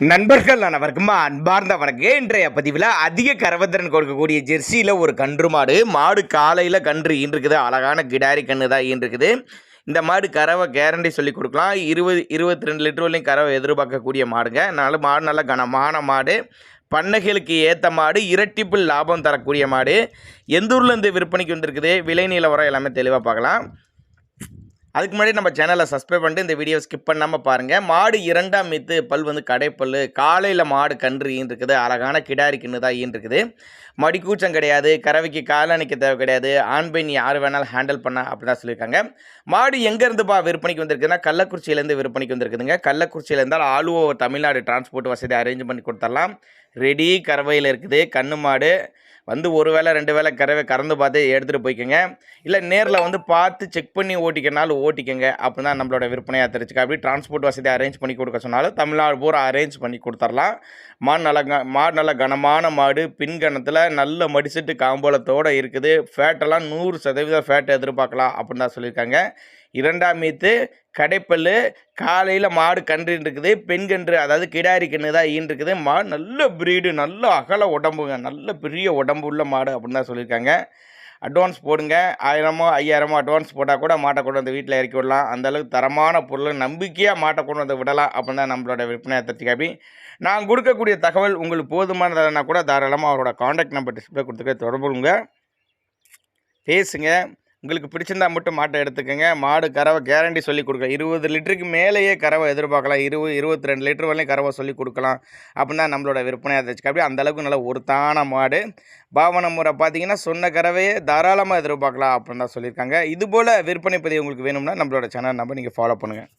நண்பர்கள் அனைவருக்கும் அன்பார்ந்த வணக்கம். இன்றைய பதிவில் அதிக கறவைத்திறன் கொடுக்கக்கூடிய ஜெர்சியில் ஒரு கன்று மாடு காலையில் கன்று ஈன்றுக்குது. அழகான கிடாரி கன்று தான் ஈன்றுக்குது. இந்த மாடு கறவை கேரண்டி சொல்லி கொடுக்கலாம். 22 லிட்டர் வரையும் கறவை எதிர்பார்க்கக்கூடிய மாடுங்க. மாடு நல்ல கனமான மாடு, பண்ணைகளுக்கு ஏற்ற மாடு, இரட்டிப்பு லாபம் தரக்கூடிய மாடு. எந்த ஊர்லேருந்து விற்பனைக்கு வந்திருக்குது, விலை நிலவரம் எல்லாமே தெளிவாக பார்க்கலாம். அதுக்கு முன்னாடி நம்ம சேனலை சப்ஸ்கிரைப் பண்ணிட்டு இந்த வீடியோ ஸ்கிப் பண்ணாமல் பாருங்கள். மாடு 2ஆம் மீத்து பல் கடைப்பல். காலையில் மாடு கன்று ஈன்றுக்குது. அழகான கிடாரி கன்று தான் ஈன்றுக்குது. மடிக்கூச்சம் கிடையாது, கறவைக்கு காலணிக்க தேவை கிடையாது. ஆண் பெண் யார் வேணாலும் ஹேண்டில் பண்ண அப்படி தான் சொல்லியிருக்காங்க. மாடு எங்கேருந்துப்பா விற்பனைக்கு வந்திருக்குதுன்னா கள்ளக்குறிச்சியிலேருந்து விற்பனைக்கு வந்திருக்குதுங்க. கள்ளக்குறிச்சியில் இருந்தால் ஆல் ஓவர் தமிழ்நாடு டிரான்ஸ்போர்ட் வசதி அரேஞ்ச் பண்ணி கொடுத்துடலாம். ரெடி கறவையில் இருக்குது. கன்று மாடு ஒரு வேளை 2 வேளை கறவை கறந்து பார்த்து எடுத்துகிட்டு போய்க்கோங்க. இல்லை நேரில் பார்த்து செக் பண்ணி ஓட்டிக்கனாலும் ஓட்டிக்கோங்க. அப்படி தான் நம்மளோட விற்பனையாக தெரிஞ்சுக்க. அப்படி டிரான்ஸ்போர்ட் வசதி அரேஞ்ச் பண்ணி கொடுக்க சொன்னாலும் தமிழ்நாடு பூரா அரேஞ்ச் பண்ணி கொடுத்துடலாம். மாடு நல்ல கனமான மாடு, பின்கணத்தில் நல்ல மடிசெட்டு காம்போலத்தோடு இருக்குது. ஃபேட்டெல்லாம் 100% ஃபேட் எதிர்பார்க்கலாம் அப்படின்னு தான் சொல்லியிருக்காங்க. 2ஆம் மீத்து கடைப்பல். காலையில் மாடு கன்று இருக்குது. பெண் கன்று, அதாவது கிடாரி கன்று தான் ஈன்றுக்குது. மாடு நல்ல ப்ரீடு, நல்ல அகல உடம்புங்க, நல்ல பெரிய உடம்பு உள்ள மாடு அப்படின்னு தான் சொல்லியிருக்காங்க. அட்வான்ஸ் போடுங்க. 1000 5000 அட்வான்ஸ் போட்டால் கூட மாட்டை கொண்டு வந்து வீட்டில் இறக்கி விடலாம். அந்தளவுக்கு தரமான பொருள், நம்பிக்கையாக மாட்டை கொண்டு வந்து விடலாம் அப்படின்னு தான் நம்மளோட விற்பனை தத்திக்காப்பி. நான் கொடுக்கக்கூடிய தகவல் உங்களுக்கு போதுமானதுனா கூட தாராளமாக அவரோட காண்டாக்ட் நம்பர் டிஸ்பிளே கொடுத்துக்க தொடர்புங்க, பேசுங்க. உங்களுக்கு பிடிச்சிருந்தா மட்டும் மாட்டை எடுத்துக்கோங்க. மாடு கறவை கேரண்டி சொல்லி கொடுக்கலாம். 20 லிட்டருக்கு மேலேயே கறவை எதிர்பார்க்கலாம். 22 லிட்டர் வரையும் கறவை சொல்லி கொடுக்கலாம் அப்படின்னு தான் நம்மளோட விற்பனையாக இருந்துச்சு. அப்படி அந்தளவுக்கு நல்ல ஒருத்தான மாடு. பாவன முறை பார்த்தீங்கன்னா சொன்ன கறவையே தாராளமாக எதிர்பார்க்கலாம் அப்படின்னு தான் சொல்லியிருக்காங்க. இதுபோல் விற்பனை பதிவு உங்களுக்கு வேணும்னா நம்மளோட சேனல் நம்பர் நீங்கள் ஃபாலோ பண்ணுங்கள்.